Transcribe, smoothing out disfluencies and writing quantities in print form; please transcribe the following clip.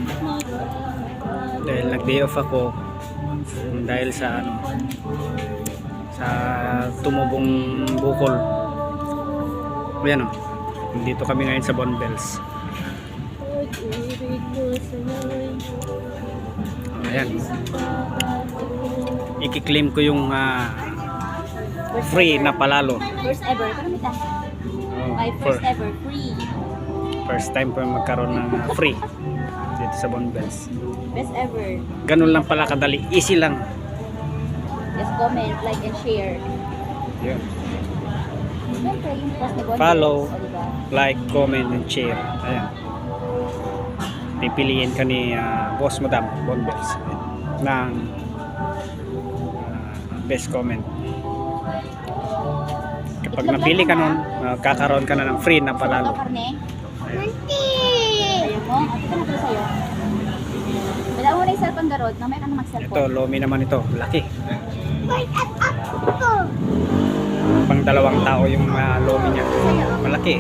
umuulan. Dahil nag-day off ako dahil sa sa tumubong bukol. Ayan o. Dito kami ngayon sa Bonbels. Ayan. I-claim ko yung free na palalo. First ever. Karamita. My first ever free. First time ko magkaroon ng free dito sa Bonbels. Best ever. Ganun lang pala kadali. Easy lang. Just comment, like, and share. Yun. Siyempre, yung post ni Bonbels, Follow, o, diba? like, comment, and share. Ayan. Pipiliin ka ni Boss Madam Bonbels ng best comment. Kapag napili ka nun, kakaroon ka na ng free na palalo. Ito, karne. Ayaw mo? Ito na pala sa'yo. Wala mo na yung cellphone garod. Mamaya ka na Ito, mag-cellphone. lomi naman ito. Laki. Pang 2 tao yung lomi niya. Malaki.